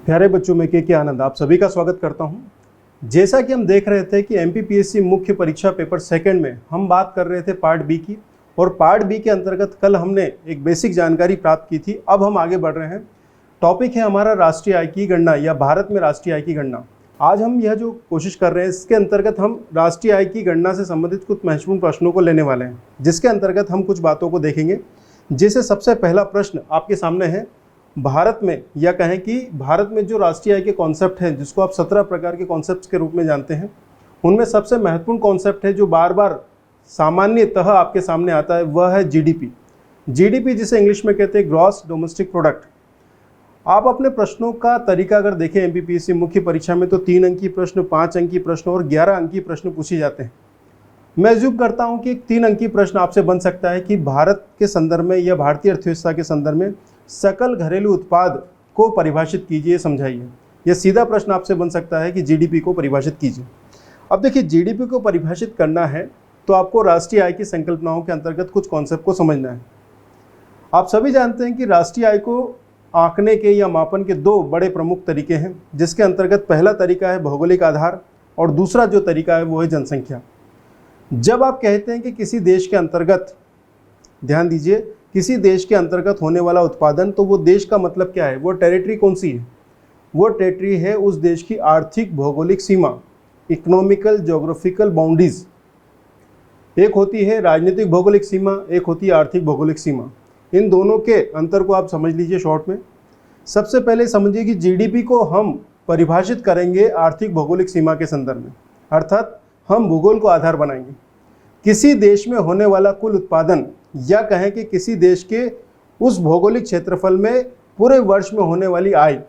प्यारे बच्चों में के आनंद आप सभी का स्वागत करता हूं। जैसा कि हम देख रहे थे कि एमपीपीएससी मुख्य परीक्षा पेपर सेकंड में हम बात कर रहे थे पार्ट बी की, और पार्ट बी के अंतर्गत कल हमने एक बेसिक जानकारी प्राप्त की थी। अब हम आगे बढ़ रहे हैं। टॉपिक है हमारा राष्ट्रीय आय की गणना या भारत में राष्ट्रीय आय की गणना। आज हम यह जो कोशिश कर रहे हैं इसके अंतर्गत हम राष्ट्रीय आय की गणना से संबंधित कुछ महत्वपूर्ण प्रश्नों को लेने वाले हैं, जिसके अंतर्गत हम कुछ बातों को देखेंगे। जैसे सबसे पहला प्रश्न आपके सामने है, भारत में या कहें कि भारत में जो राष्ट्रीय आय के कॉन्सेप्ट हैं, जिसको आप 17 प्रकार के कॉन्सेप्ट्स के रूप में जानते हैं, उनमें सबसे महत्वपूर्ण कॉन्सेप्ट है जो बार बार सामान्यतः आपके सामने आता है, वह है जीडीपी। जीडीपी जिसे इंग्लिश में कहते हैं ग्रॉस डोमेस्टिक प्रोडक्ट। आप अपने प्रश्नों का तरीका अगर देखें एमपीपीएससी मुख्य परीक्षा में, तो 3 अंकीय प्रश्न, 5 अंकीय प्रश्न और 11 अंकीय प्रश्न पूछे जाते हैं। मैं अज्यूम करता हूं कि 3 अंकीय प्रश्न आपसे बन सकता है कि भारत के संदर्भ में या भारतीय अर्थव्यवस्था के संदर्भ में सकल घरेलू उत्पाद को परिभाषित कीजिए, समझाइए। यह सीधा प्रश्न आपसे बन सकता है कि जीडीपी को परिभाषित कीजिए। अब देखिए, जीडीपी को परिभाषित करना है तो आपको राष्ट्रीय आय की संकल्पनाओं के अंतर्गत कुछ कॉन्सेप्ट को समझना है। आप सभी जानते हैं कि राष्ट्रीय आय को आंकने के या मापन के 2 बड़े प्रमुख तरीके हैं, जिसके अंतर्गत पहला तरीका है भौगोलिक आधार और दूसरा जो तरीका है वो है जनसंख्या। जब आप कहते हैं कि किसी देश के अंतर्गत, ध्यान दीजिए, किसी देश के अंतर्गत होने वाला उत्पादन, तो वो देश का मतलब क्या है, वो टेरिटरी कौन सी है? वो टेरिटरी है उस देश की आर्थिक भौगोलिक सीमा, इकोनॉमिकल ज्योग्राफिकल बाउंड्रीज। एक होती है राजनीतिक भौगोलिक सीमा, एक होती है आर्थिक भौगोलिक सीमा। इन दोनों के अंतर को आप समझ लीजिए शॉर्ट में। सबसे पहले समझिए कि जीडीपी को हम परिभाषित करेंगे आर्थिक भौगोलिक सीमा के संदर्भ में, अर्थात हम भूगोल को आधार बनाएंगे। किसी देश में होने वाला कुल उत्पादन, या कहें कि किसी देश के उस भौगोलिक क्षेत्रफल में पूरे वर्ष में होने वाली आय।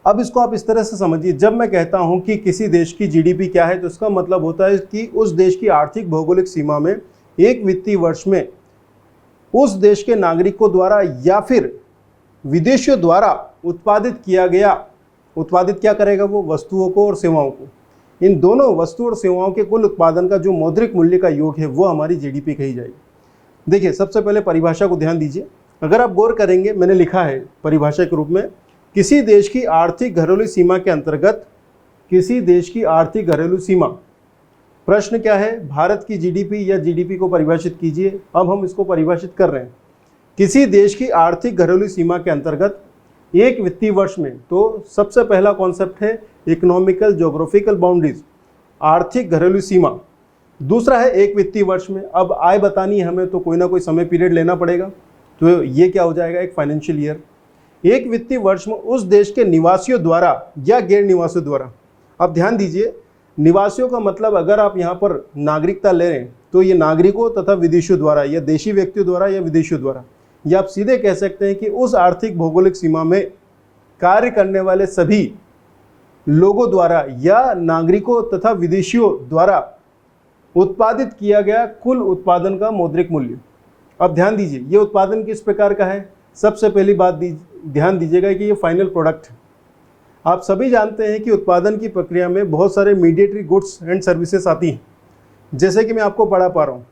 अब इसको आप इस तरह से समझिए, जब मैं कहता हूं कि किसी देश की जीडीपी क्या है, तो इसका मतलब होता है कि उस देश की आर्थिक भौगोलिक सीमा में एक वित्तीय वर्ष में उस देश के नागरिकों द्वारा या फिर विदेशियों द्वारा उत्पादित किया गया, उत्पादित क्या करेगा वो, वस्तुओं को और सेवाओं को। इन दोनों वस्तु और सेवाओं के कुल उत्पादन का जो मौद्रिक मूल्य का योग है वो हमारी जीडीपी कही जाएगी। देखिए, सबसे पहले परिभाषा को ध्यान दीजिए। अगर आप गौर करेंगे, मैंने लिखा है परिभाषा के रूप में, किसी देश की आर्थिक घरेलू सीमा के अंतर्गत, किसी देश की आर्थिक घरेलू सीमा। प्रश्न क्या है, भारत की जीडीपी या जीडीपी को परिभाषित कीजिए। अब हम इसको परिभाषित कर रहे हैं किसी देश की आर्थिक घरेलू सीमा के अंतर्गत एक वित्तीय वर्ष में। तो सबसे पहला कॉन्सेप्ट है इकोनॉमिकल ज्योग्राफिकल बाउंड्रीज, आर्थिक घरेलू सीमा। दूसरा है एक वित्तीय वर्ष में। अब आय बतानी है हमें, तो कोई ना कोई समय पीरियड लेना पड़ेगा, तो ये क्या हो जाएगा, एक फाइनेंशियल ईयर। एक वित्तीय वर्ष में उस देश के निवासियों द्वारा या गैर निवासियों द्वारा। अब ध्यान दीजिए, निवासियों का मतलब अगर आप यहाँ पर नागरिकता ले रहे हैं तो ये नागरिकों तथा विदेशियों द्वारा, या देशी व्यक्तियों द्वारा या विदेशियों द्वारा, या आप सीधे कह सकते हैं कि उस आर्थिक भौगोलिक सीमा में कार्य करने वाले सभी लोगों द्वारा या नागरिकों तथा विदेशियों द्वारा उत्पादित किया गया कुल उत्पादन का मौद्रिक मूल्य। अब ध्यान दीजिए, ये उत्पादन किस प्रकार का है। सबसे पहली बात ध्यान दीजिएगा कि ये फाइनल प्रोडक्ट है। आप सभी जानते हैं कि उत्पादन की प्रक्रिया में बहुत सारे मीडिएटरी गुड्स एंड सर्विसेज आती हैं, जैसे कि मैं आपको पढ़ा पा रहा हूँ।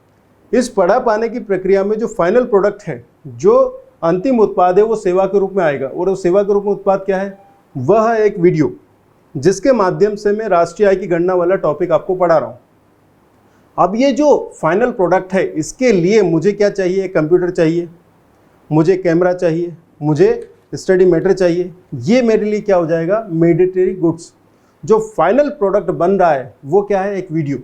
इस पढ़ा पाने की प्रक्रिया में जो फाइनल प्रोडक्ट है, जो अंतिम उत्पाद है, वो सेवा के रूप में आएगा। और वो सेवा के रूप में उत्पाद क्या है, वह है एक वीडियो, जिसके माध्यम से मैं राष्ट्रीय आय की गणना वाला टॉपिक आपको पढ़ा रहा हूँ। अब ये जो फाइनल प्रोडक्ट है, इसके लिए मुझे क्या चाहिए, कंप्यूटर चाहिए, मुझे कैमरा चाहिए, मुझे स्टडी मैटर चाहिए। ये मेरे लिए क्या हो जाएगा, मीडिएटरी गुड्स। जो फाइनल प्रोडक्ट बन रहा है वो क्या है, एक वीडियो।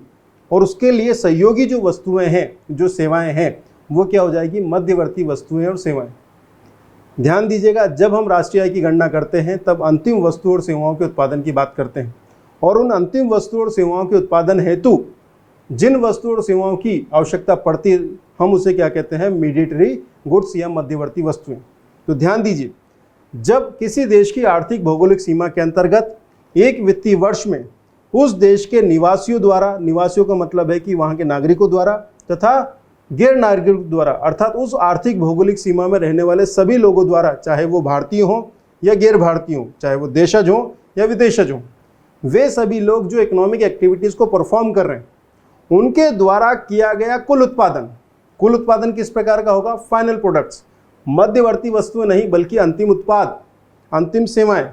और उसके लिए सहयोगी जो वस्तुएं हैं, जो सेवाएं हैं, वो क्या हो जाएगी, मध्यवर्ती वस्तुएं और सेवाएं। ध्यान दीजिएगा, जब हम राष्ट्रीय आय की गणना करते हैं तब अंतिम वस्तु और सेवाओं के उत्पादन की बात करते हैं, और उन अंतिम वस्तु और सेवाओं के उत्पादन हेतु जिन वस्तु और सेवाओं की आवश्यकता पड़ती है, हम उसे क्या कहते हैं, मीडिएटरी गुड्स या मध्यवर्ती वस्तुएं। तो ध्यान दीजिए, जब किसी देश की आर्थिक भौगोलिक सीमा के अंतर्गत एक वित्तीय वर्ष में उस देश के निवासियों द्वारा, निवासियों का मतलब है कि वहां के नागरिकों द्वारा तथा गैर नागरिकों द्वारा, अर्थात उस आर्थिक भौगोलिक सीमा में रहने वाले सभी लोगों द्वारा, चाहे वो भारतीय हों या गैर भारतीय हों, चाहे वो देशज हों या विदेशज हों, वे सभी लोग जो इकोनॉमिक एक्टिविटीज़ को परफॉर्म कर रहे हैं, उनके द्वारा किया गया कुल उत्पादन। कुल उत्पादन किस प्रकार का होगा, फाइनल प्रोडक्ट्स। मध्यवर्ती वस्तुएं नहीं, बल्कि अंतिम उत्पाद, अंतिम सेवाएं,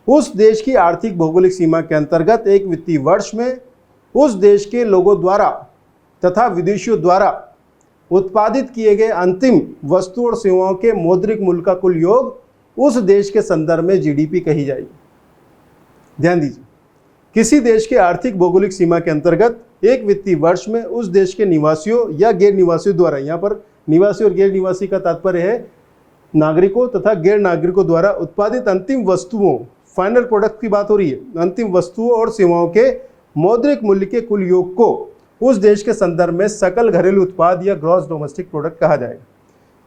उस देश की आर्थिक भौगोलिक सीमा के अंतर्गत एक वित्तीय वर्ष में उस देश के लोगों द्वारा तथा विदेशियों द्वारा उत्पादित किए गए अंतिम वस्तु और सेवाओं के मौद्रिक मूल्य का कुल योग उस देश के संदर्भ में जीडीपी कही जाएगी। ध्यान दीजिए, किसी देश के आर्थिक भौगोलिक सीमा के अंतर्गत एक वित्तीय वर्ष में उस देश के निवासियों या गैर निवासियों द्वारा, यहाँ पर निवासी और गैर निवासी का तात्पर्य है नागरिकों तथा गैर नागरिकों द्वारा उत्पादित अंतिम वस्तुओं, फाइनल प्रोडक्ट की बात हो रही है, अंतिम वस्तुओं और सेवाओं के मौद्रिक मूल्य के कुल योग को उस देश के संदर्भ में सकल घरेलू उत्पाद या ग्रॉस डोमेस्टिक प्रोडक्ट कहा जाएगा।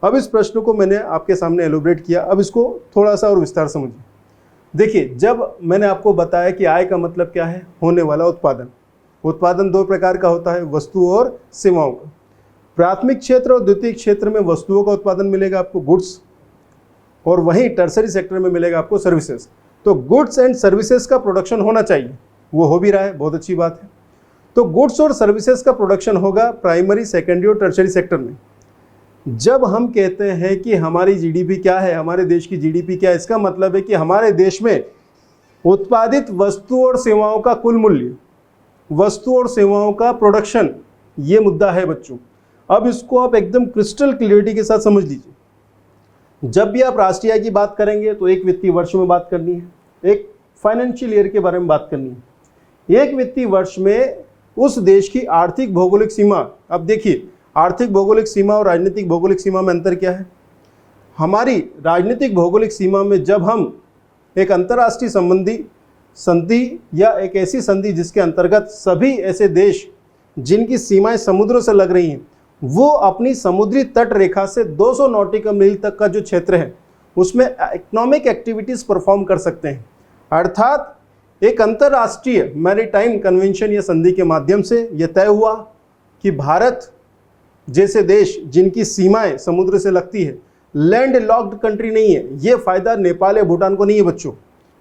अब इस प्रश्न को मैंने आपके सामने एलोबरेट किया, अब इसको थोड़ा सा और विस्तार समझिए। देखिए, जब मैंने आपको बताया कि आय का मतलब क्या है, होने वाला उत्पादन। उत्पादन दो प्रकार का होता है, वस्तु और सेवाओं का। प्राथमिक क्षेत्र और द्वितीय क्षेत्र में वस्तुओं का उत्पादन मिलेगा आपको, गुड्स, और वहीं टर्सरी सेक्टर में मिलेगा आपको सर्विसेज। तो गुड्स एंड सर्विसेज का प्रोडक्शन होना चाहिए, वो हो भी रहा है, बहुत अच्छी बात है। तो गुड्स और सर्विसेज का प्रोडक्शन होगा प्राइमरी, सेकेंडरी और टर्सरी सेक्टर में। जब हम कहते हैं कि हमारी जीडीपी क्या है, हमारे देश की जीडीपी क्या है, इसका मतलब है कि हमारे देश में उत्पादित वस्तु और सेवाओं का कुल मूल्य, वस्तु और सेवाओं का प्रोडक्शन, ये मुद्दा है बच्चों। अब इसको आप एकदम क्रिस्टल क्लियरिटी के साथ समझ लीजिए। जब भी आप राष्ट्रीय आय की बात करेंगे तो एक वित्तीय वर्ष में बात करनी है, एक फाइनेंशियल ईयर के बारे में बात करनी है। एक वित्तीय वर्ष में उस देश की आर्थिक भौगोलिक सीमा, अब देखिए आर्थिक भौगोलिक सीमा और राजनीतिक भौगोलिक सीमा में अंतर क्या है। हमारी राजनीतिक भौगोलिक सीमा में जब हम एक अंतर्राष्ट्रीय संधि या एक ऐसी संधि जिसके अंतर्गत सभी ऐसे देश जिनकी सीमाएं समुद्रों से लग रही हैं, वो अपनी समुद्री तट रेखा से 200 नॉटिकल मील तक का जो क्षेत्र है उसमें इकोनॉमिक एक्टिविटीज परफॉर्म कर सकते हैं। अर्थात एक अंतर्राष्ट्रीय मैरीटाइम कन्वेंशन या संधि के माध्यम से यह तय हुआ कि भारत जैसे देश जिनकी सीमाएं समुद्र से लगती है, लैंड लॉक्ड कंट्री नहीं है। ये फायदा नेपाल या भूटान को नहीं है बच्चों।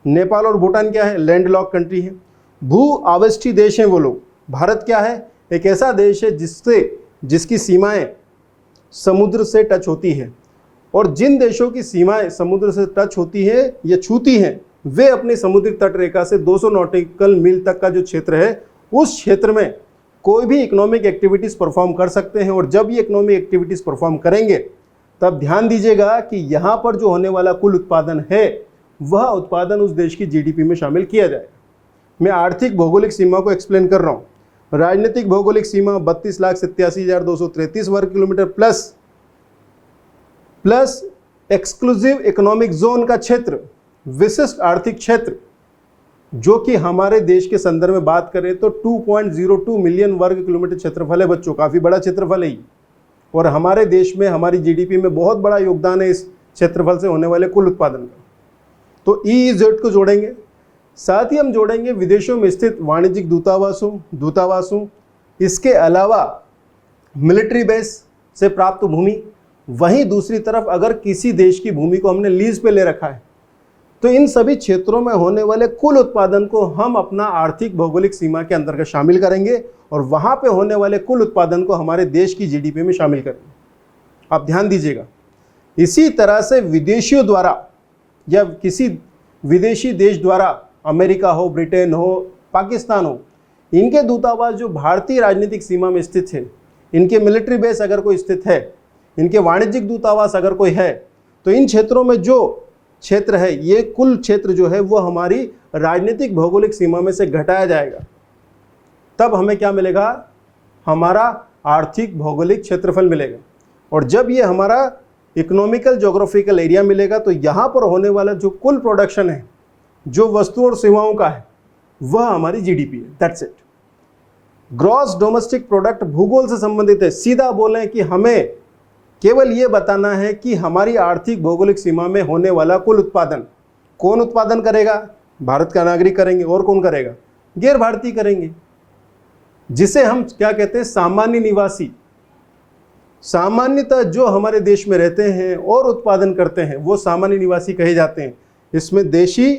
नेपाल और भूटान क्या है, लैंड लॉक कंट्री है, भू आवेष्टी देश हैं वो लोग। भारत क्या है, एक ऐसा देश है जिसकी सीमाएं समुद्र से टच होती है, और जिन देशों की सीमाएं समुद्र से टच होती है या छूती हैं, वे अपनी समुद्री तट रेखा से 200 नॉटिकल मील तक का जो क्षेत्र है, उस क्षेत्र में कोई भी इकोनॉमिक एक्टिविटीज़ परफॉर्म कर सकते हैं। और जब ये इकोनॉमिक एक्टिविटीज़ परफॉर्म करेंगे तब ध्यान दीजिएगा कि यहाँ पर जो होने वाला कुल उत्पादन है, वह उत्पादन उस देश की जीडीपी में शामिल किया जाएगा। मैं आर्थिक भौगोलिक सीमा को एक्सप्लेन कर रहा हूँ। राजनीतिक भौगोलिक सीमा 32,87,233 वर्ग kilometre plus exclusive economic zone का क्षेत्र, विशिष्ट आर्थिक क्षेत्र, जो कि हमारे देश के संदर्भ में बात करें तो 2.02 मिलियन वर्ग किलोमीटर क्षेत्रफल है बच्चों, काफ़ी बड़ा क्षेत्रफल है। और हमारे देश में हमारी जीडीपी में बहुत बड़ा योगदान है इस क्षेत्रफल से होने वाले कुल उत्पादन का। तो EEZ को जोड़ेंगे, साथ ही हम जोड़ेंगे विदेशों में स्थित वाणिज्यिक दूतावासों, इसके अलावा मिलिट्री बेस से प्राप्त भूमि। वहीं दूसरी तरफ अगर किसी देश की भूमि को हमने लीज पे ले रखा है तो इन सभी क्षेत्रों में होने वाले कुल उत्पादन को हम अपना आर्थिक भौगोलिक सीमा के अंतर्गत शामिल करेंगे और वहां पे होने वाले कुल उत्पादन को हमारे देश की जीडीपी में शामिल करेंगे। आप ध्यान दीजिएगा। इसी तरह से विदेशियों द्वारा या किसी विदेशी देश द्वारा, अमेरिका हो, ब्रिटेन हो, पाकिस्तान हो, इनके दूतावास जो भारतीय राजनीतिक सीमा में स्थित है, इनके मिलिट्री बेस अगर कोई स्थित है, इनके वाणिज्यिक दूतावास अगर कोई है, तो इन क्षेत्रों में जो क्षेत्र है, ये कुल क्षेत्र जो है वो हमारी राजनीतिक भौगोलिक सीमा में से घटाया जाएगा। तब हमें क्या मिलेगा, हमारा आर्थिक भौगोलिक क्षेत्रफल मिलेगा। और जब ये हमारा इकोनॉमिकल ज्योग्राफिकल एरिया मिलेगा तो यहाँ पर होने वाला जो कुल प्रोडक्शन है, जो वस्तु और सेवाओं का है, वह हमारी जीडीपी है। That's it. Gross domestic product भूगोल से संबंधित है। सीधा बोलें कि हमें केवल ये बताना है कि हमारी आर्थिक भौगोलिक सीमा में होने वाला कुल उत्पादन कौन उत्पादन करेगा, भारत का नागरिक करेंगे, और कौन करेगा, गैर भारतीय करेंगे, जिसे हम क्या कहते हैं, सामान्य निवासी। सामान्यतः जो हमारे देश में रहते हैं और उत्पादन करते हैं वो सामान्य निवासी कहे जाते हैं। इसमें देशी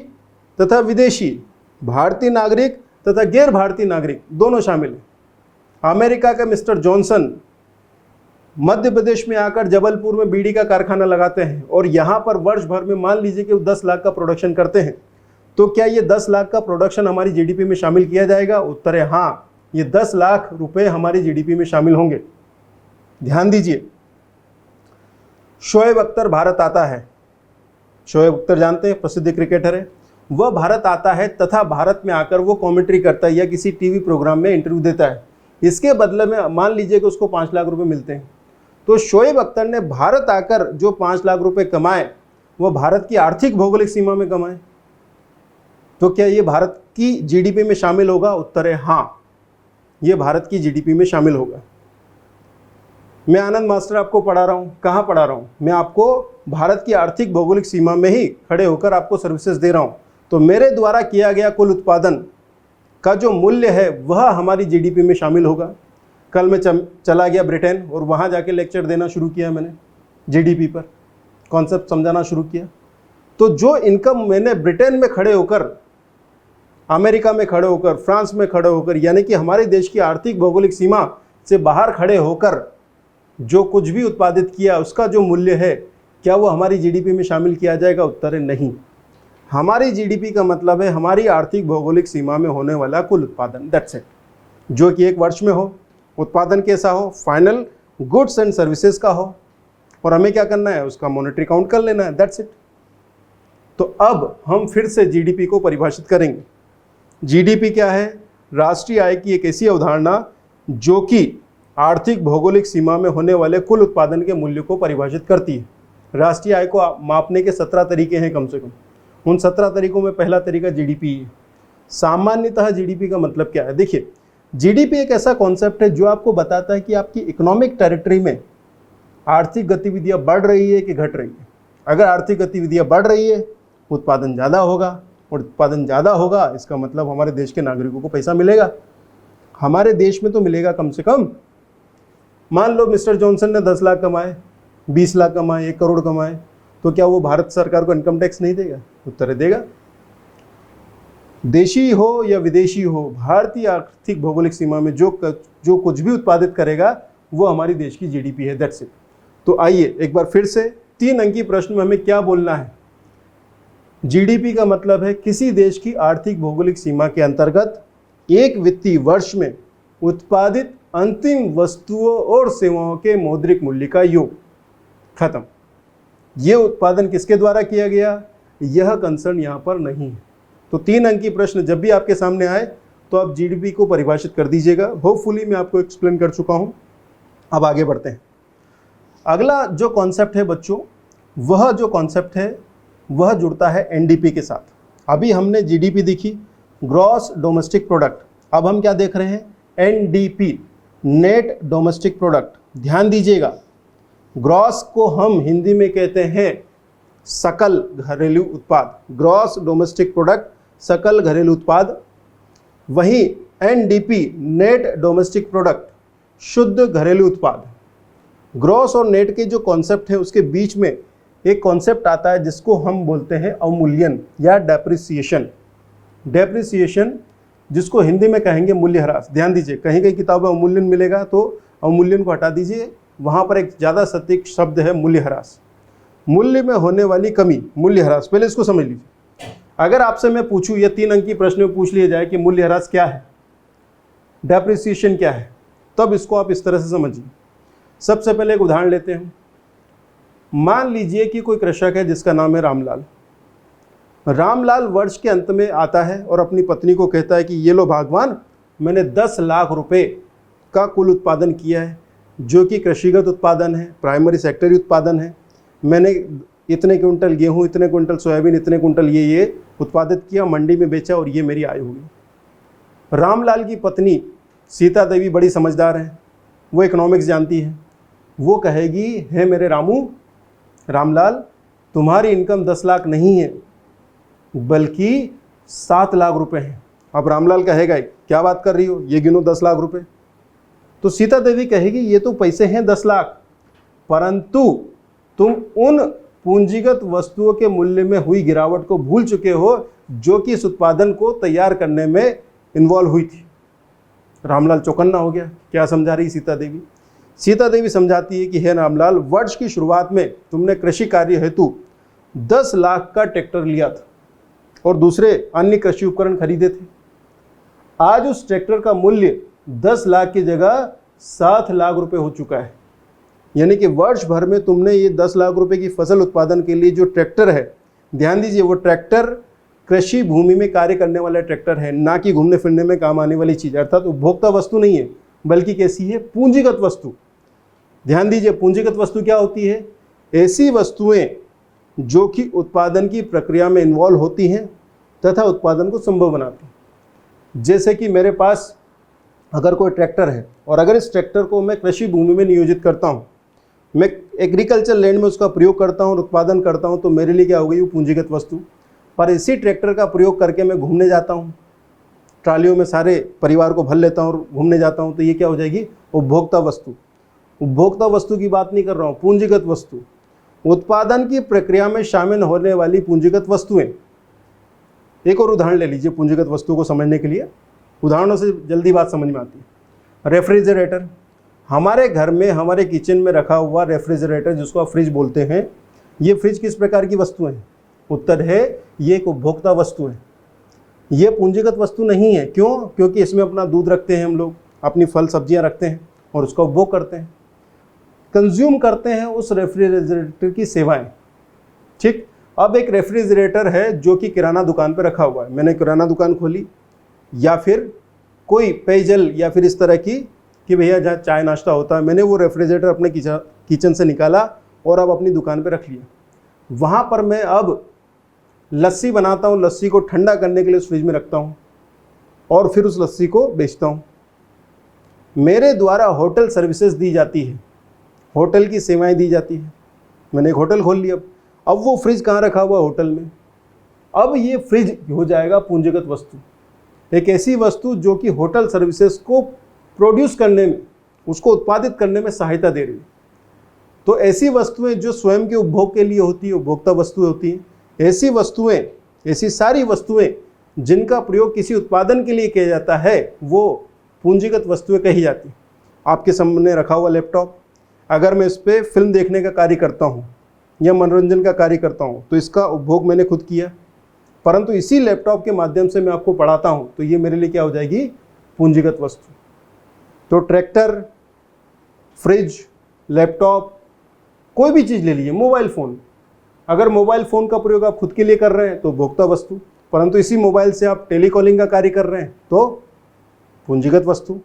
तथा विदेशी, भारतीय नागरिक तथा गैर भारतीय नागरिक दोनों शामिल हैं। अमेरिका का मिस्टर जॉनसन मध्य प्रदेश में आकर जबलपुर में बीड़ी का कारखाना लगाते हैं और यहाँ पर वर्ष भर में मान लीजिए कि वो 10 लाख का प्रोडक्शन करते हैं, तो क्या ये 10 लाख का प्रोडक्शन हमारी जीडीपी में शामिल किया जाएगा? उत्तर है हाँ, ये 10 लाख रुपए हमारी जीडीपी में शामिल होंगे। ध्यान दीजिए, शोएब अख्तर भारत आता है। शोएब अख्तर जानते हैं, प्रसिद्ध क्रिकेटर है। वह भारत आता है तथा भारत में आकर वो कमेंट्री करता है या किसी टीवी प्रोग्राम में इंटरव्यू देता है। इसके बदले में मान लीजिए कि उसको 5 लाख रुपए मिलते हैं। तो शोएब अख्तर ने भारत आकर जो 5 लाख रुपए कमाए वो भारत की आर्थिक भौगोलिक सीमा में कमाए। तो क्या ये भारत की जीडीपी में शामिल होगा? उत्तर है हाँ, ये भारत की जीडीपी में शामिल होगा। मैं आनंद मास्टर आपको पढ़ा रहा हूँ। कहाँ पढ़ा रहा हूँ? मैं आपको भारत की आर्थिक भौगोलिक सीमा में ही खड़े होकर आपको सर्विसेज दे रहा हूँ। तो मेरे द्वारा किया गया कुल उत्पादन का जो मूल्य है वह हमारी जीडीपी में शामिल होगा। कल मैं चला गया ब्रिटेन और वहाँ जाके लेक्चर देना शुरू किया मैंने जीडीपी पर, कॉन्सेप्ट समझाना शुरू किया। तो जो इनकम मैंने ब्रिटेन में खड़े होकर, अमेरिका में खड़े होकर, फ्रांस में खड़े होकर, यानी कि हमारे देश की आर्थिक भौगोलिक सीमा से बाहर खड़े होकर जो कुछ भी उत्पादित किया उसका जो मूल्य है, क्या वो हमारी जीडीपी में शामिल किया जाएगा? उत्तर है नहीं। हमारी जीडीपी का मतलब है हमारी आर्थिक भौगोलिक सीमा में होने वाला कुल उत्पादन, दैट्स इट। जो कि एक वर्ष में हो, उत्पादन कैसा हो, फाइनल गुड्स एंड सर्विसेज का हो, और हमें क्या करना है, उसका मॉनेटरी काउंट कर लेना है, दैट्स इट। तो अब हम फिर से जीडीपी को परिभाषित करेंगे। जीडीपी क्या है? राष्ट्रीय आय की एक ऐसी अवधारणा जो कि आर्थिक भौगोलिक सीमा में होने वाले कुल उत्पादन के मूल्य को परिभाषित करती है। राष्ट्रीय आय को मापने के 17 तरीके हैं कम से कम। उन 17 तरीकों में पहला तरीका जीडीपी है। सामान्यतः जीडीपी का मतलब क्या है? देखिए, जीडीपी एक ऐसा कॉन्सेप्ट है जो आपको बताता है कि आपकी इकोनॉमिक टेरिटरी में आर्थिक गतिविधियां बढ़ रही है कि घट रही है। अगर आर्थिक गतिविधियां बढ़ रही है, उत्पादन ज़्यादा होगा, और उत्पादन ज़्यादा होगा इसका मतलब हमारे देश के नागरिकों को पैसा मिलेगा। हमारे देश में तो मिलेगा कम से कम। मान लो मिस्टर जॉनसन ने 10 लाख कमाए, 20 लाख कमाए, 1 करोड़ कमाए, तो क्या वो भारत सरकार को इनकम टैक्स नहीं देगा? उत्तर देगा। देशी हो या विदेशी हो, भारतीय आर्थिक भौगोलिक सीमा में जो कुछ भी उत्पादित करेगा वो हमारी देश की जीडीपी है, दैट्स इट। तो आइए एक बार फिर से 3 अंकीय प्रश्न में हमें क्या बोलना है। जीडीपी का मतलब है किसी देश की आर्थिक भौगोलिक सीमा के अंतर्गत एक वित्तीय वर्ष में उत्पादित अंतिम वस्तुओं और सेवाओं के मौद्रिक मूल्य का योग। खत्म। ये उत्पादन किसके द्वारा किया गया, यह कंसर्न यहाँ पर नहीं है। तो 3 अंकीय प्रश्न जब भी आपके सामने आए तो आप जीडीपी को परिभाषित कर दीजिएगा। होपफुली मैं आपको एक्सप्लेन कर चुका हूँ। अब आगे बढ़ते हैं। अगला जो कॉन्सेप्ट है बच्चों, वह जो कॉन्सेप्ट है वह जुड़ता है एनडीपी के साथ। अभी हमने जीडीपी देखी, ग्रॉस डोमेस्टिक प्रोडक्ट। अब हम क्या देख रहे हैं? NDP, net domestic product. ध्यान दीजिएगा, ग्रॉस को हम हिंदी में कहते हैं सकल घरेलू उत्पाद। ग्रॉस डोमेस्टिक प्रोडक्ट, सकल घरेलू उत्पाद। वहीं एनडीपी, नेट डोमेस्टिक प्रोडक्ट, शुद्ध घरेलू उत्पाद। ग्रॉस और नेट के जो कॉन्सेप्ट है उसके बीच में एक कॉन्सेप्ट आता है जिसको हम बोलते हैं अवमूल्यन या डेप्रिसिएशन। डेप्रिसिएशन जिसको हिंदी में कहेंगे मूल्यह्रास। ध्यान दीजिए, कहीं कहीं किताबों में अवमूल्यन मिलेगा तो अवमूल्यन को हटा दीजिए, वहाँ पर एक ज़्यादा सटीक शब्द है मूल्यह्रास। मूल्य में होने वाली कमी, मूल्यह्रास। पहले इसको समझ लीजिए। अगर आपसे मैं पूछूं, ये 3 अंकीय प्रश्न में पूछ लिया जाए कि मूल्यह्रास क्या है, डेप्रिसिएशन क्या है, तब इसको आप इस तरह से समझिए। सबसे पहले एक उदाहरण लेते हैं। मान लीजिए कि कोई कृषक है जिसका नाम है रामलाल। रामलाल वर्ष के अंत में आता है और अपनी पत्नी को कहता है कि ये लो भगवान, मैंने 10 लाख रुपए का कुल उत्पादन किया है, जो कि कृषिगत उत्पादन है, प्राइमरी सेक्टरी उत्पादन है। मैंने इतने क्विंटल गेहूँ, इतने क्विंटल सोयाबीन, इतने क्विंटल ये उत्पादित किया, मंडी में बेचा और ये मेरी आय होगी। रामलाल की पत्नी सीता देवी बड़ी समझदार है, वो इकोनॉमिक्स जानती है। वो कहेगी, हे मेरे रामलाल, तुम्हारी इनकम 10 लाख नहीं है बल्कि 7 लाख रुपए हैं। अब रामलाल कहेगा, क्या बात कर रही हो, ये गिनो 10 लाख रुपए। तो सीता देवी कहेगी, ये तो पैसे हैं 10 लाख, परंतु तुम उन पूंजीगत वस्तुओं के मूल्य में हुई गिरावट को भूल चुके हो जो कि इस उत्पादन को तैयार करने में इन्वॉल्व हुई थी। रामलाल चौकन्ना हो गया। क्या समझा रही सीता देवी? सीता देवी समझाती है कि हे रामलाल, वर्ष की शुरुआत में तुमने कृषि कार्य हेतु 10 लाख का ट्रैक्टर लिया था और दूसरे अन्य कृषि उपकरण खरीदे थे। आज उस ट्रैक्टर का मूल्य 10 लाख की जगह 7 लाख रुपए हो चुका है। यानी कि वर्ष भर में तुमने ये 10 लाख रुपए की फसल उत्पादन के लिए जो ट्रैक्टर है, ध्यान दीजिए वो ट्रैक्टर कृषि भूमि में कार्य करने वाला ट्रैक्टर है, ना कि घूमने फिरने में काम आने वाली चीज़, अर्थात उपभोक्ता वस्तु नहीं है, बल्कि कैसी है, पूंजीगत वस्तु। ध्यान दीजिए, पूंजीगत वस्तु क्या होती है? ऐसी वस्तुएं जो कि उत्पादन की प्रक्रिया में इन्वॉल्व होती हैं तथा उत्पादन को संभव बनाती हैं। जैसे कि मेरे पास अगर कोई ट्रैक्टर है और अगर इस ट्रैक्टर को मैं कृषि भूमि में नियोजित करता हूँ, मैं एग्रीकल्चर लैंड में उसका प्रयोग करता हूँ और उत्पादन करता हूँ, तो मेरे लिए क्या हो गई, वो पूंजीगत वस्तु। पर इसी ट्रैक्टर का प्रयोग करके मैं घूमने जाता हूँ, ट्रालियों में सारे परिवार को भर लेता हूँ और घूमने जाता हूँ, तो ये क्या हो जाएगी, उपभोक्ता वस्तु। उपभोक्ता वस्तु की बात नहीं कर रहा हूँ, पूंजीगत वस्तु। उत्पादन की प्रक्रिया में शामिल होने वाली पूंजीगत वस्तुएं। एक और उदाहरण ले लीजिए पूंजीगत वस्तु को समझने के लिए, उदाहरणों से जल्दी बात समझ में आती है। रेफ्रिजरेटर, हमारे घर में, हमारे किचन में रखा हुआ रेफ्रिजरेटर, जिसको आप फ्रिज बोलते हैं, ये फ्रिज किस प्रकार की वस्तु है? उत्तर है, ये एक उपभोक्ता वस्तु है। ये पूंजीगत वस्तु नहीं है। क्यों? क्योंकि इसमें अपना दूध रखते हैं हम लोग, अपनी फल सब्जियां रखते हैं और उसका उपभोग करते हैं, कंज्यूम करते हैं उस रेफ्रिजरेटर की सेवाएं। ठीक, अब एक रेफ्रिजरेटर है जो कि किराना दुकान पर रखा हुआ है, मैंने किराना दुकान खोली, या फिर कोई पेयजल या फिर इस तरह की कि भैया जहाँ चाय नाश्ता होता है, मैंने वो रेफ्रिजरेटर अपने किचन से निकाला और अब अपनी दुकान पे रख लिया। वहाँ पर मैं अब लस्सी बनाता हूँ, लस्सी को ठंडा करने के लिए उस फ्रिज में रखता हूँ और फिर उस लस्सी को बेचता हूँ। मेरे द्वारा होटल सर्विसेज दी जाती है, होटल की सेवाएं दी जाती है। मैंने एक होटल खोल लिया, अब वो फ्रिज कहाँ रखा हुआ? होटल में। अब ये फ्रिज हो जाएगा पूंजीगत वस्तु, एक ऐसी वस्तु जो कि होटल सर्विसेज को प्रोड्यूस करने में, उसको उत्पादित करने में सहायता दे रही है। तो ऐसी वस्तुएं जो स्वयं के उपभोग के लिए होती है, उपभोक्ता वस्तुएं होती हैं। ऐसी वस्तुएं, ऐसी सारी वस्तुएं जिनका प्रयोग किसी उत्पादन के लिए किया जाता है, वो पूंजीगत वस्तुएं कही जाती हैं। आपके सामने रखा हुआ लैपटॉप, अगर मैं इस पर फिल्म देखने का कार्य करता हूँ या मनोरंजन का कार्य करता हूँ, तो इसका उपभोग मैंने खुद किया, परंतु इसी लैपटॉप के माध्यम से मैं आपको पढ़ाता हूँ, तो ये मेरे लिए क्या हो जाएगी? पूंजीगत वस्तु। तो ट्रैक्टर, फ्रिज, लैपटॉप, कोई भी चीज़ ले लीजिए, मोबाइल फ़ोन, अगर मोबाइल फ़ोन का प्रयोग आप खुद के लिए कर रहे हैं तो उपभोक्ता वस्तु, परंतु इसी मोबाइल से आप टेलीकॉलिंग का कार्य कर रहे हैं तो पूंजीगत वस्तु।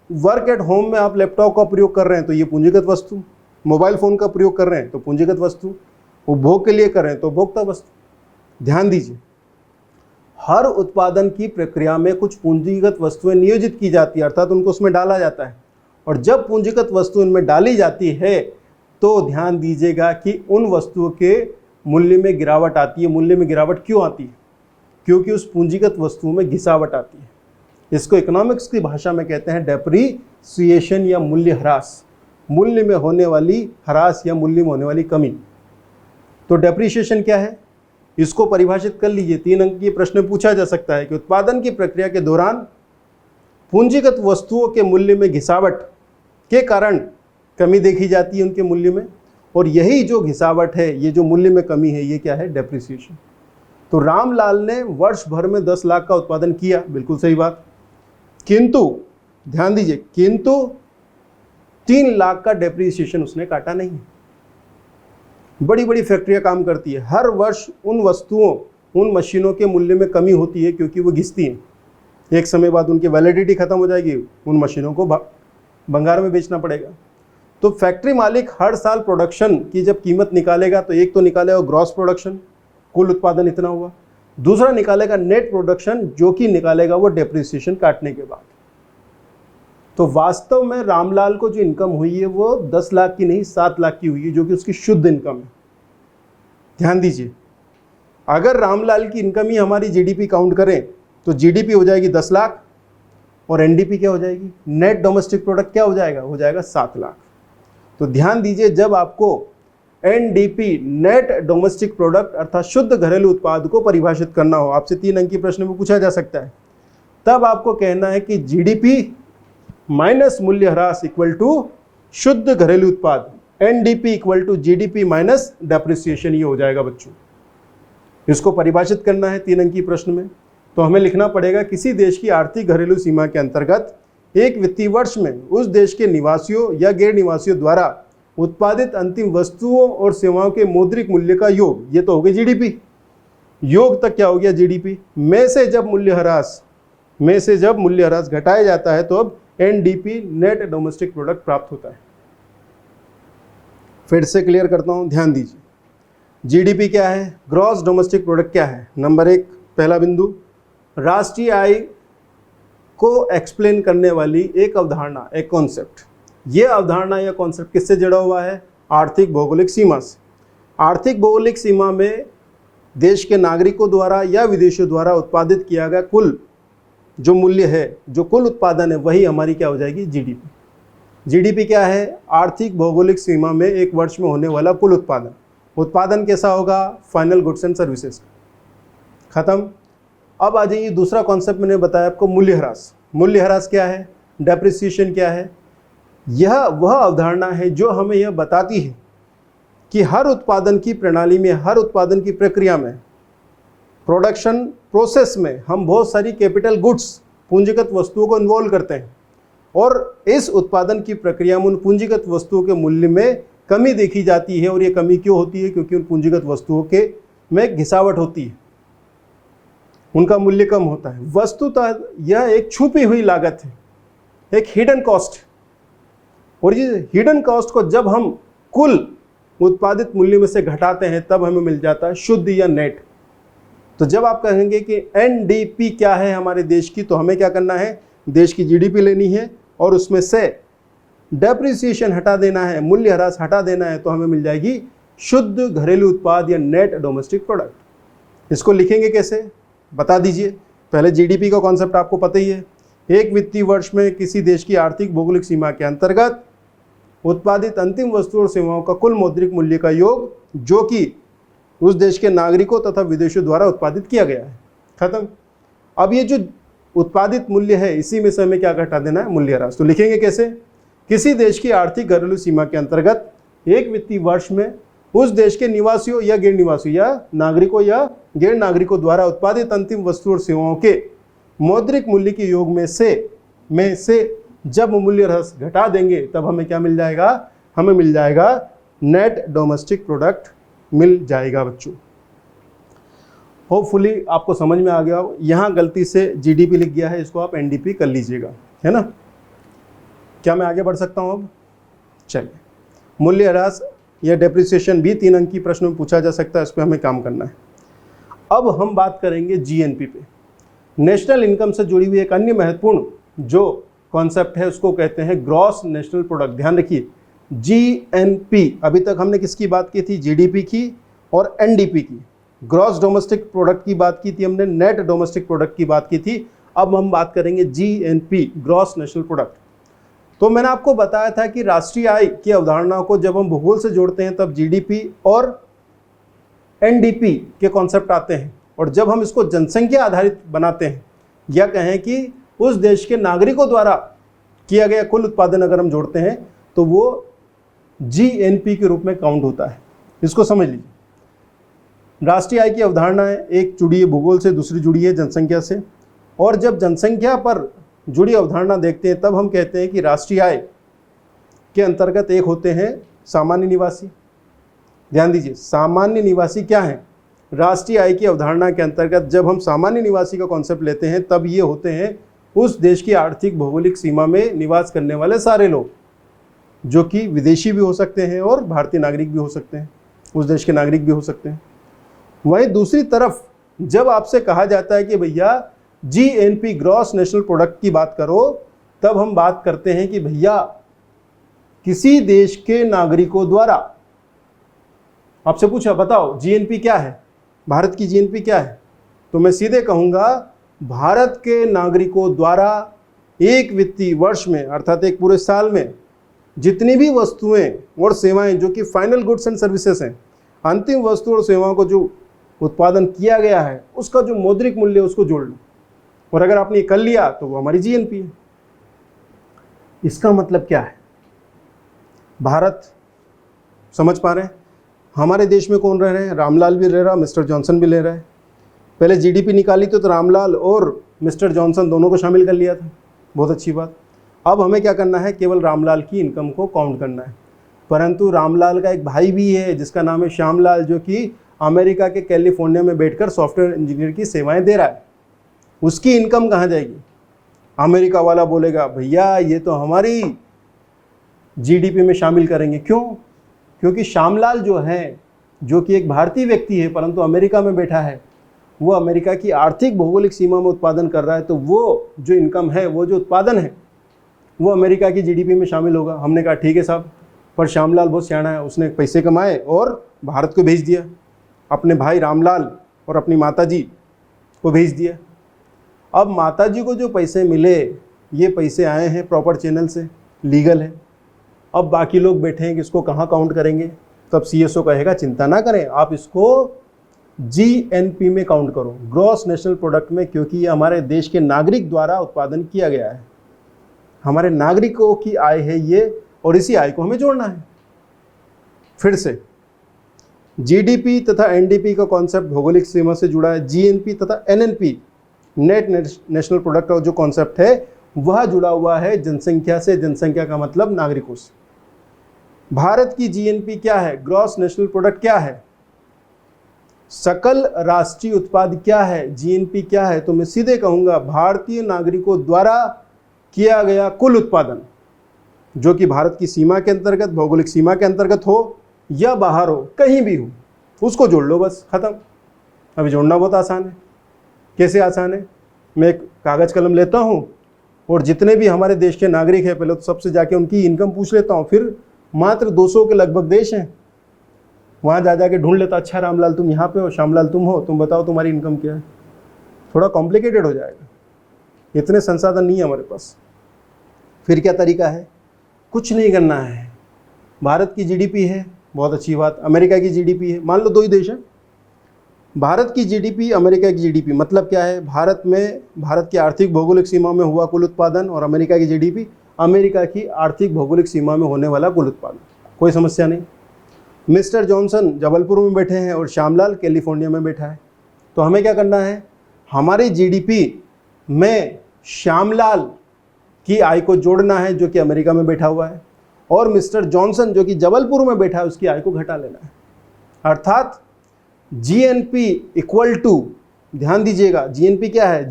वर्क एट होम में आप लैपटॉप का प्रयोग कर रहे हैं तो ये पूंजीगत वस्तु। मोबाइल फ़ोन का प्रयोग कर रहे हैं तो पूंजीगत वस्तु। उपभोग के लिए कर रहे हैं तो उपभोक्ता वस्तु। ध्यान दीजिए, हर उत्पादन की प्रक्रिया में कुछ पूंजीगत वस्तुएं नियोजित की जाती है, अर्थात उनको उसमें डाला जाता है। और जब पूंजीगत वस्तु इनमें डाली जाती है तो ध्यान दीजिएगा कि उन वस्तुओं के मूल्य में गिरावट आती है। मूल्य में गिरावट क्यों आती है? क्योंकि उस पूंजीगत वस्तुओं में घिसावट आती है। इसको इकोनॉमिक्स की भाषा में कहते हैं डेप्रिसिएशन या मूल्य ह्रास, मूल्य में होने वाली ह्रास या मूल्य में होने वाली कमी। तो डेप्रिसिएशन क्या है, इसको परिभाषित कर लीजिए। 3 अंक की प्रश्न पूछा जा सकता है कि उत्पादन की प्रक्रिया के दौरान पूंजीगत वस्तुओं के मूल्य में घिसावट के कारण कमी देखी जाती है उनके मूल्य में, और यही जो घिसावट है, ये जो मूल्य में कमी है, ये क्या है? डेप्रिसिएशन। तो रामलाल ने वर्ष भर में 10 लाख का उत्पादन किया, बिल्कुल सही बात, किंतु ध्यान दीजिए, किंतु 3 लाख का डेप्रिसिएशन उसने काटा नहीं। बड़ी बड़ी फैक्ट्रियां काम करती है, हर वर्ष उन वस्तुओं, उन मशीनों के मूल्य में कमी होती है क्योंकि वो घिसती हैं। एक समय बाद उनकी वैलिडिटी खत्म हो जाएगी, उन मशीनों को भंगार में बेचना पड़ेगा। तो फैक्ट्री मालिक हर साल प्रोडक्शन की जब कीमत निकालेगा तो एक तो निकालेगा ग्रॉस प्रोडक्शन, कुल उत्पादन इतना हुआ, दूसरा निकालेगा नेट प्रोडक्शन, जो कि निकालेगा वो डेप्रिसिएशन काटने के बाद। तो वास्तव में रामलाल को जो इनकम हुई है वो 10 लाख की नहीं, 7 लाख की हुई है, जो कि उसकी शुद्ध इनकम है। ध्यान दीजिए, अगर रामलाल की इनकम ही हमारी जीडीपी काउंट करें तो जीडीपी हो जाएगी 10 लाख और एनडीपी क्या हो जाएगी? नेट डोमेस्टिक प्रोडक्ट क्या हो जाएगा? हो जाएगा 7 लाख। तो ध्यान दीजिए, जब आपको एनडीपी, नेट डोमेस्टिक प्रोडक्ट अर्थात शुद्ध घरेलू उत्पाद को परिभाषित करना हो, आपसे 3 अंक की प्रश्न में पूछा जा सकता है, तब आपको कहना है कि जीडीपी माइनस मूल्य ह्रास इक्वल टू शुद्ध घरेलू उत्पाद, NDP equal to GDP minus depreciation, ये हो जाएगा बच्चों। इसको परिभाषित करना है 3 अंकीय प्रश्न में, तो हमें लिखना पड़ेगा किसी देश की आर्थिक घरेलू सीमा के अंतर्गत एक वित्तीय वर्ष में उस देश के निवासियों या गैर निवासियों द्वारा उत्पादित अंतिम वस्तुओं और सेवाओं के मौद्रिक मूल्य का योग, ये तो हो गई जीडीपी, योग तक क्या हो गया जीडीपी, में से जब मूल्यह्रास घटाया जाता है तो अब एनडीपी नेट डोमेस्टिक प्रोडक्ट प्राप्त होता है। फिर से क्लियर करता हूं, ध्यान दीजिए। जीडीपी क्या है, ग्रॉस डोमेस्टिक प्रोडक्ट क्या है। नंबर 1 पहला बिंदु, राष्ट्रीय आय को एक्सप्लेन करने वाली एक अवधारणा, एक कॉन्सेप्ट। ये अवधारणा या कॉन्सेप्ट किससे जुड़ा हुआ है, आर्थिक भौगोलिक सीमा से। आर्थिक भौगोलिक सीमा में देश के नागरिकों द्वारा या विदेशियों द्वारा उत्पादित किया गया कुल जो मूल्य है, जो कुल उत्पादन है, वही हमारी क्या हो जाएगी, जीडीपी। जीडीपी क्या है, आर्थिक भौगोलिक सीमा में एक वर्ष में होने वाला कुल उत्पादन। उत्पादन कैसा होगा, फाइनल गुड्स एंड सर्विसेज। खत्म। अब आ जाइए दूसरा कॉन्सेप्ट मैंने बताया आपको, मूल्यह्रास। मूल्यह्रास क्या है, डेप्रिसिएशन क्या है। यह वह अवधारणा है जो हमें यह बताती है कि हर उत्पादन की प्रणाली में, हर उत्पादन की प्रक्रिया में, प्रोडक्शन प्रोसेस में हम बहुत सारी कैपिटल गुड्स, पूंजीगत वस्तुओं को इन्वॉल्व करते हैं और इस उत्पादन की प्रक्रिया में उन पूंजीगत वस्तुओं के मूल्य में कमी देखी जाती है। और ये कमी क्यों होती है, क्योंकि उन पूंजीगत वस्तुओं के में घिसावट होती है, उनका मूल्य कम होता है। वस्तुतः यह एक छुपी हुई लागत है, एक हिडन कॉस्ट। और ये हिडन कॉस्ट को जब हम कुल उत्पादित मूल्य में से घटाते हैं तब हमें मिल जाता है शुद्ध या नेट। तो जब आप कहेंगे कि एनडीपी क्या है हमारे देश की, तो हमें क्या करना है, देश की जीडीपी लेनी है और उसमें से डेप्रिसिएशन हटा देना है, मूल्यह्रास हटा देना है, तो हमें मिल जाएगी शुद्ध घरेलू उत्पाद या नेट डोमेस्टिक प्रोडक्ट। इसको लिखेंगे कैसे, बता दीजिए। पहले जीडीपी का कॉन्सेप्ट आपको पता ही है। एक वित्तीय वर्ष में किसी देश की आर्थिक भौगोलिक सीमा के अंतर्गत उत्पादित अंतिम वस्तु और सेवाओं का कुल मौद्रिक मूल्य का योग, जो कि उस देश के नागरिकों तथा विदेशियों द्वारा उत्पादित किया गया है। खत्म। अब ये जो उत्पादित मूल्य है, इसी में से हमें क्या घटा देना है, मूल्यह्रास। तो लिखेंगे कैसे, किसी देश की आर्थिक घरेलू सीमा के अंतर्गत एक वित्तीय वर्ष में उस देश के निवासियों या गैर निवासियों या नागरिकों या गैर नागरिकों द्वारा उत्पादित अंतिम वस्तु और सेवाओं के मौद्रिक मूल्य के योग में से जब मूल्यह्रास घटा देंगे तब हमें क्या मिल जाएगा, हमें मिल जाएगा नेट डोमेस्टिक प्रोडक्ट मिल जाएगा बच्चों। होपफुली आपको समझ में आ गया हो। यहाँ गलती से जीडीपी लिख गया है, इसको आप एनडीपी कर लीजिएगा, है ना। क्या मैं आगे बढ़ सकता हूँ अब, चलिए। मूल्यह्रास या डेप्रिसिएशन भी 3 अंक की प्रश्न में पूछा जा सकता है, इस पर हमें काम करना है। अब हम बात करेंगे जीएनपी पे। नेशनल इनकम से जुड़ी हुई एक अन्य महत्वपूर्ण जो कॉन्सेप्ट है उसको कहते हैं ग्रॉस नेशनल प्रोडक्ट। ध्यान रखिए, जीएनपी। अभी तक हमने किसकी बात की थी, जीडीपी की और एनडीपी की। ग्रॉस डोमेस्टिक प्रोडक्ट की बात की थी हमने, नेट डोमेस्टिक प्रोडक्ट की बात की थी। अब हम बात करेंगे जीएनपी, ग्रॉस नेशनल प्रोडक्ट। तो मैंने आपको बताया था कि राष्ट्रीय आय की अवधारणा को जब हम भूगोल से जोड़ते हैं तब जीडीपी और एनडीपी के कॉन्सेप्ट आते हैं। और जब हम इसको जनसंख्या आधारित बनाते हैं या कहें कि उस देश के नागरिकों द्वारा किया गया कुल उत्पादन अगर हम जोड़ते हैं तो वो जीएनपी के रूप में काउंट होता है। इसको समझ लीजिए। राष्ट्रीय आय की अवधारणा है, एक जुड़ी है भूगोल से, दूसरी जुड़ी है जनसंख्या से। और जब जनसंख्या पर जुड़ी अवधारणा देखते हैं तब हम कहते हैं कि राष्ट्रीय आय के अंतर्गत एक होते हैं सामान्य निवासी। ध्यान दीजिए, सामान्य निवासी क्या है, राष्ट्रीय आय की अवधारणा के अंतर्गत जब हम सामान्य निवासी का कॉन्सेप्ट लेते हैं तब ये होते हैं उस देश की आर्थिक भौगोलिक सीमा में निवास करने वाले सारे लोग, जो कि विदेशी भी हो सकते हैं और भारतीय नागरिक भी हो सकते हैं, उस देश के नागरिक भी हो सकते हैं। वहीं दूसरी तरफ जब आपसे कहा जाता है कि भैया जीएनपी ग्रॉस नेशनल प्रोडक्ट की बात करो, तब हम बात करते हैं कि भैया किसी देश के नागरिकों द्वारा, आपसे पूछा बताओ जीएनपी क्या है, भारत की जीएनपी क्या है, तो मैं सीधे कहूंगा भारत के नागरिकों द्वारा एक वित्तीय वर्ष में अर्थात एक पूरे साल में जितनी भी वस्तुएं और सेवाएं जो कि फाइनल गुड्स एंड सर्विसेज हैं, अंतिम वस्तु और सेवाओं को जो उत्पादन किया गया है उसका जो मौद्रिक मूल्य है उसको जोड़ लो। और अगर आपने ये कर लिया तो वो हमारी जीएनपी है। इसका मतलब क्या है, भारत समझ पा रहे हैं, हमारे देश में कौन रह रहे हैं? रामलाल भी रह रहा, मिस्टर जॉनसन भी ले रहा है। पहले जीडीपी निकाली तो रामलाल और मिस्टर जॉनसन दोनों को शामिल कर लिया था, बहुत अच्छी बात। अब हमें क्या करना है? केवल रामलाल की इनकम को काउंट करना है। परंतु रामलाल का एक भाई भी है जिसका नाम है श्यामलाल, जो कि अमेरिका के कैलिफोर्निया में बैठकर सॉफ्टवेयर इंजीनियर की सेवाएं दे रहा है। उसकी इनकम कहाँ जाएगी? अमेरिका वाला बोलेगा भैया ये तो हमारी जीडीपी में शामिल करेंगे। क्यों? क्योंकि श्यामलाल जो है, जो कि एक भारतीय व्यक्ति है परंतु अमेरिका में बैठा है, वो अमेरिका की आर्थिक भौगोलिक सीमा में उत्पादन कर रहा है, तो वो जो इनकम है, वो जो उत्पादन है, वो अमेरिका की जीडीपी में शामिल होगा। हमने कहा ठीक है साहब, पर श्यामलाल बहुत सियाना है, उसने पैसे कमाए और भारत को भेज दिया, अपने भाई रामलाल और अपनी माताजी को भेज दिया। अब माताजी को जो पैसे मिले, ये पैसे आए हैं प्रॉपर चैनल से, लीगल है। अब बाकी लोग बैठे हैं कि इसको कहाँ काउंट करेंगे? तब सीएसओ कहेगा चिंता ना करें, आप इसको जीएनपी में काउंट करो, ग्रॉस नेशनल प्रोडक्ट में, क्योंकि ये हमारे देश के नागरिक द्वारा उत्पादन किया गया है, हमारे नागरिकों की आय है ये, और इसी आय को हमें जोड़ना है। फिर से जीडीपी तथा एनडीपी का कॉन्सेप्ट भौगोलिक सीमा से जुड़ा है। जीएनपी तथा एनएनपी नेट नेशनल प्रोडक्ट का जो कॉन्सेप्ट है वह जुड़ा हुआ है जनसंख्या से। जनसंख्या का मतलब नागरिकों से। भारत की जीएनपी क्या है? ग्रॉस नेशनल प्रोडक्ट क्या है? सकल राष्ट्रीय उत्पाद क्या है? जीएनपी क्या है? तो मैं सीधे कहूंगा भारतीय नागरिकों द्वारा किया गया कुल उत्पादन, जो कि भारत की सीमा के अंतर्गत, भौगोलिक सीमा के अंतर्गत हो या बाहर हो, कहीं भी हो, उसको जोड़ लो, बस खत्म। अभी जोड़ना बहुत आसान है। कैसे आसान है? मैं एक कागज कलम लेता हूँ और जितने भी हमारे देश के नागरिक हैं, पहले तो सबसे जाके उनकी इनकम पूछ लेता हूँ, फिर मात्र 200 के लगभग देश हैं, वहाँ जा जाके ढूंढ लेता, अच्छा रामलाल तुम यहाँ पे हो, श्यामलाल तुम हो, तुम बताओ तुम्हारी इनकम क्या है। थोड़ा कॉम्प्लिकेटेड हो जाएगा, इतने संसाधन नहीं है हमारे पास। फिर क्या तरीका है? कुछ नहीं करना है। भारत की जीडीपी है, बहुत अच्छी बात, अमेरिका की जीडीपी है, मान लो दो ही देश हैं, भारत की जीडीपी, अमेरिका की जीडीपी, मतलब क्या है? भारत में, भारत की आर्थिक भौगोलिक सीमा में हुआ कुल उत्पादन, और अमेरिका की जीडीपी, अमेरिका की आर्थिक भौगोलिक सीमा में होने वाला कुल उत्पादन। कोई समस्या नहीं। मिस्टर जॉनसन जबलपुर में बैठे हैं और श्यामलाल कैलिफोर्निया में बैठा है, तो हमें क्या करना है? हमारी जीडीपी में श्यामलाल की आय को जोड़ना है, जो कि अमेरिका में बैठा हुआ है, और मिस्टर जॉनसन जो कि जबलपुर में बैठा है, उसकी आय को घटा लेना है। अर्थात जीएनपी इक्वल टू, ध्यान दीजिएगा, जीएनपी क्या है?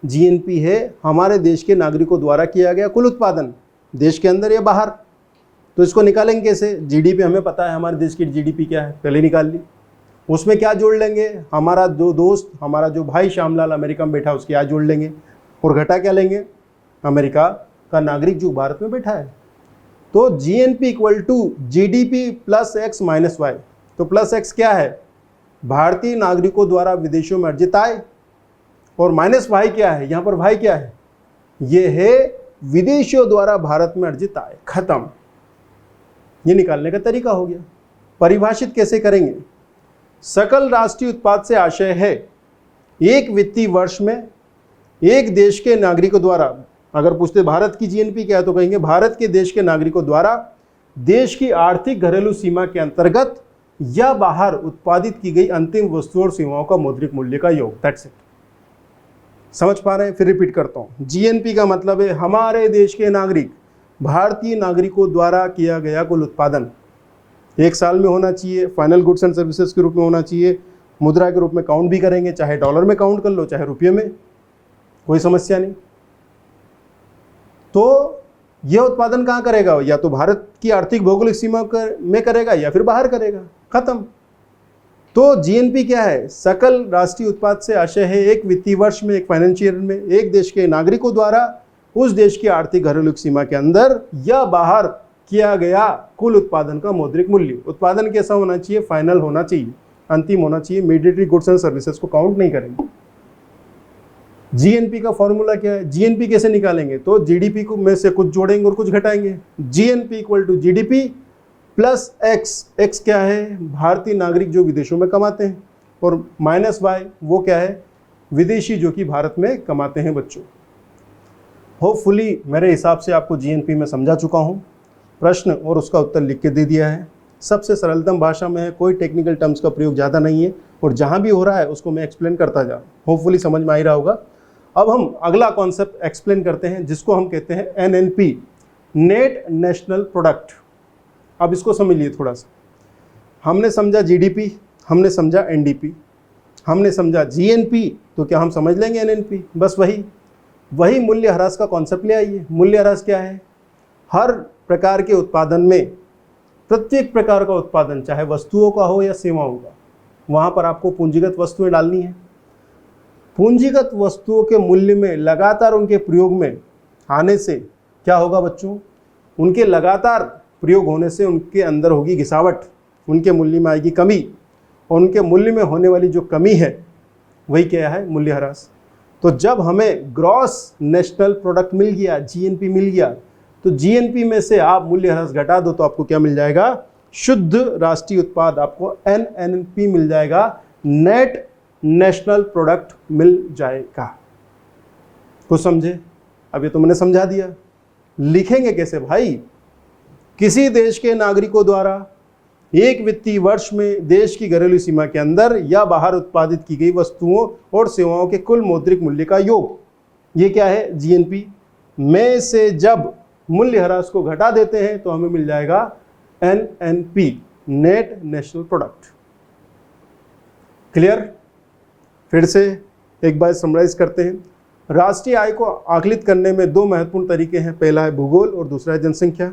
जीएनपी है हमारे देश के नागरिकों द्वारा किया गया कुल उत्पादन, देश के अंदर या बाहर। तो इसको निकालेंगे कैसे? जीडीपी हमें पता है हमारे देश की जीडीपी क्या है, पहले निकाल ली। उसमें क्या जोड़ लेंगे? हमारा जो दोस्त, हमारा जो भाई श्यामलाल अमेरिका में बैठा, उसकी आय जोड़ लेंगे, और घटा क्या लेंगे? अमेरिका का नागरिक जो भारत में बैठा है। तो GNP equal to GDP plus X minus Y. तो प्लस एक्स क्या है? भारतीय नागरिकों द्वारा विदेशों में अर्जित आय, और माइनस वाई क्या है? यहाँ पर वाई क्या है? ये है विदेशियों द्वारा भारत में अर्जित आय। खत्म। ये निकालने का तरीका हो गया। परिभाषित कैसे करेंगे? सकल राष्ट्रीय उत्पाद से आशय है एक वित्तीय वर्ष में एक देश के नागरिकों द्वारा, अगर पूछते भारत की जीएनपी क्या है, तो कहेंगे भारत के देश के नागरिकों द्वारा देश की आर्थिक घरेलू सीमा के अंतर्गत या बाहर उत्पादित की गई अंतिम वस्तुओं और सेवाओं का मौद्रिक मूल्य का योग। That's it. समझ पा रहे हैं? फिर रिपीट करता हूं। जीएनपी का मतलब है हमारे देश के नागरिक, भारतीय नागरिकों द्वारा किया गया कुल उत्पादन। एक साल में होना चाहिए, फाइनल गुड्स एंड सर्विसेज के रूप में होना चाहिए, मुद्रा के रूप में काउंट भी करेंगे, चाहे डॉलर में काउंट कर लो चाहे रुपये में, कोई समस्या नहीं। तो यह उत्पादन कहाँ करेगा? या तो भारत की आर्थिक भौगोलिक सीमा में करेगा या फिर बाहर करेगा। खत्म। तो जीएनपी क्या है? सकल राष्ट्रीय उत्पाद से आशय है एक वित्तीय वर्ष में, एक फाइनेंशियल ईयर में एक देश के नागरिकों द्वारा उस देश की आर्थिक घरेलू सीमा के अंदर या बाहर किया गया कुल उत्पादन का मौद्रिक मूल्य। उत्पादन कैसा होना चाहिए? फाइनल होना चाहिए, अंतिम होना चाहिए। मीडिएटरी गुड्स एंड सर्विसेज को काउंट नहीं करेंगे। जीएनपी का फॉर्मूला क्या है? जीएनपी कैसे निकालेंगे? तो जीडीपी को में से कुछ जोड़ेंगे और कुछ घटाएंगे। GNP equal to GDP plus X. X क्या है? भारतीय नागरिक जो विदेशों में कमाते हैं, और माइनस वाई वो क्या है? विदेशी जो कि भारत में कमाते हैं बच्चों। होपफुली मेरे हिसाब से आपको जीएनपी में समझा चुका हूं। प्रश्न और उसका उत्तर लिख के दे दिया है। सबसे सरलतम भाषा में है, कोई टेक्निकल टर्म्स का प्रयोग ज़्यादा नहीं है और जहाँ भी हो रहा है उसको मैं एक्सप्लेन करता जा रहा हूँ। होपफुली समझ में आ ही रहा होगा। अब हम अगला कॉन्सेप्ट एक्सप्लेन करते हैं जिसको हम कहते हैं NNP, नेट नेशनल प्रोडक्ट। अब इसको समझ लिए थोड़ा सा। हमने समझा GDP, हमने समझा NDP, हमने समझा GNP, तो क्या हम समझ लेंगे NNP? बस वही मूल्यह्रास का कॉन्सेप्ट ले आइए। मूल्यह्रास क्या है? हर प्रकार के उत्पादन में, प्रत्येक प्रकार का उत्पादन चाहे वस्तुओं का हो या सेवाओं का, वहाँ पर आपको पूंजीगत वस्तुएं डालनी है। पूंजीगत वस्तुओं के मूल्य में लगातार उनके प्रयोग में आने से क्या होगा बच्चों? उनके लगातार प्रयोग होने से उनके अंदर होगी घिसावट, उनके मूल्य में आएगी कमी, और उनके मूल्य में होने वाली जो कमी है वही क्या है? मूल्यह्रास। तो जब हमें ग्रॉस नेशनल प्रोडक्ट मिल गया, GNP मिल गया, तो GNP में से आप मूल्यह्रास घटा दो तो आपको क्या मिल जाएगा? शुद्ध राष्ट्रीय उत्पाद, आपको NNP मिल जाएगा, नेट नेशनल प्रोडक्ट मिल जाएगा। कुछ समझे? अब ये तो मैंने समझा दिया। लिखेंगे कैसे भाई? किसी देश के नागरिकों द्वारा एक वित्तीय वर्ष में देश की घरेलू सीमा के अंदर या बाहर उत्पादित की गई वस्तुओं और सेवाओं के कुल मौद्रिक मूल्य का योग, ये क्या है? GNP में से जब मूल्यह्रास को घटा देते हैं तो हमें मिल जाएगा NNP, net national product. Clear? फिर से एक बार समराइज करते हैं। राष्ट्रीय आय को आकलित करने में दो महत्वपूर्ण तरीके हैं। पहला है भूगोल और दूसरा है जनसंख्या।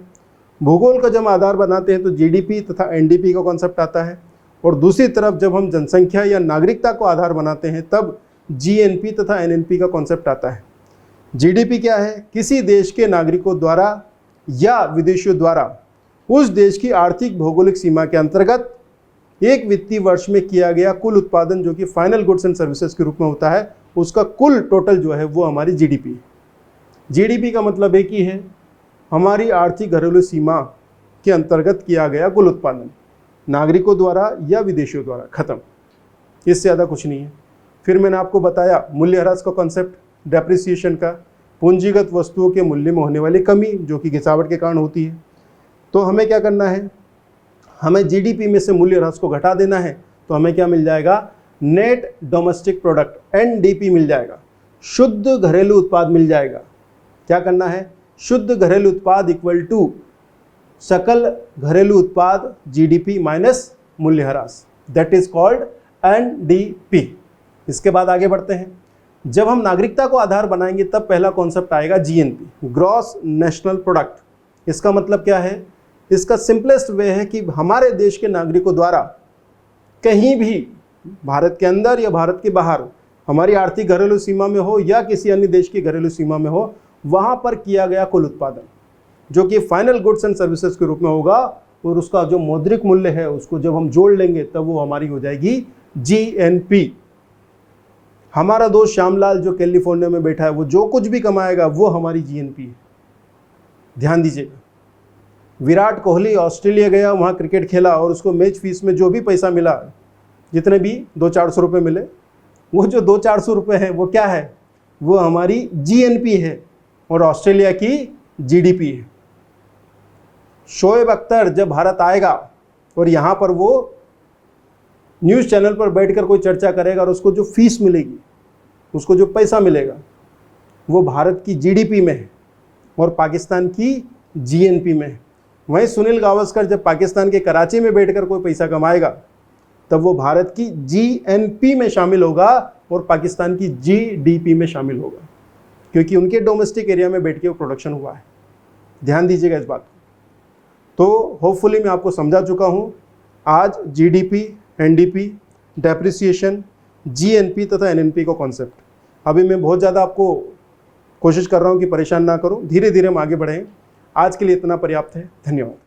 भूगोल का जब आधार बनाते हैं तो GDP तथा NDP का कॉन्सेप्ट आता है, और दूसरी तरफ जब हम जनसंख्या या नागरिकता को आधार बनाते हैं तब GNP तथा NNP का कॉन्सेप्ट आता है। GDP क्या है? किसी देश के नागरिकों द्वारा या विदेशियों द्वारा उस देश की आर्थिक भौगोलिक सीमा के अंतर्गत एक वित्तीय वर्ष में किया गया कुल उत्पादन, जो कि फाइनल गुड्स एंड सर्विसेज के रूप में होता है, उसका कुल टोटल जो है वो हमारी GDP है। GDP का मतलब एक ही है, हमारी आर्थिक घरेलू सीमा के अंतर्गत किया गया कुल उत्पादन, नागरिकों द्वारा या विदेशियों द्वारा, खत्म। इससे ज़्यादा कुछ नहीं है। फिर मैंने आपको बताया मूल्यह्रास का कॉन्सेप्ट, डेप्रिसिएशन का, पूंजीगत वस्तुओं के मूल्य में होने वाली कमी जो कि घिसावट के कारण होती है। तो हमें क्या करना है? हमें GDP में से मूल्यह्रास को घटा देना है, तो हमें क्या मिल जाएगा? नेट डोमेस्टिक प्रोडक्ट, NDP मिल जाएगा, शुद्ध घरेलू उत्पाद मिल जाएगा। क्या करना है? शुद्ध घरेलू उत्पाद इक्वल टू सकल घरेलू उत्पाद GDP माइनस मूल्यह्रास, दैट इज कॉल्ड NDP। इसके बाद आगे बढ़ते हैं। जब हम नागरिकता को आधार बनाएंगे तब पहला कॉन्सेप्ट आएगा GNP, ग्रॉस नेशनल प्रोडक्ट। इसका मतलब क्या है? इसका सिंपलेस्ट वे है कि हमारे देश के नागरिकों द्वारा कहीं भी भारत के अंदर या भारत के बाहर, हमारी आर्थिक घरेलू सीमा में हो या किसी अन्य देश की घरेलू सीमा में हो, वहाँ पर किया गया कुल उत्पादन जो कि फाइनल गुड्स एंड सर्विसेज के रूप में होगा, और उसका जो मौद्रिक मूल्य है उसको जब हम जोड़ लेंगे तब वो हमारी हो जाएगी GNP। हमारा दोस्त श्यामलाल जो कैलिफोर्निया में बैठा है, वो जो कुछ भी कमाएगा वो हमारी GNP है। ध्यान दीजिएगा। विराट कोहली ऑस्ट्रेलिया गया, वहाँ क्रिकेट खेला और उसको मैच फीस में जो भी पैसा मिला, जितने भी 200-400 रुपये मिले, वो जो 200-400 रुपये हैं वो क्या है? वो हमारी GNP है और ऑस्ट्रेलिया की GDP है। शोएब अख्तर जब भारत आएगा और यहाँ पर वो न्यूज़ चैनल पर बैठकर कोई चर्चा करेगा और उसको जो फीस मिलेगी, उसको जो पैसा मिलेगा, वो भारत की GDP में है और पाकिस्तान की GNP में है। वहीं सुनील गावस्कर जब पाकिस्तान के कराची में बैठकर कोई पैसा कमाएगा तब वो भारत की GNP में शामिल होगा और पाकिस्तान की GDP में शामिल होगा, क्योंकि उनके डोमेस्टिक एरिया में बैठ के वो प्रोडक्शन हुआ है। ध्यान दीजिएगा इस बात को। तो होपफुली मैं आपको समझा चुका हूँ आज GDP, NDP, डेप्रिसिएशन, GNP तथा NNP का कॉन्सेप्ट। अभी मैं बहुत ज़्यादा आपको कोशिश कर रहा हूँ कि परेशान ना करूँ, धीरे धीरे हम आगे बढ़ें। आज के लिए इतना पर्याप्त है। धन्यवाद।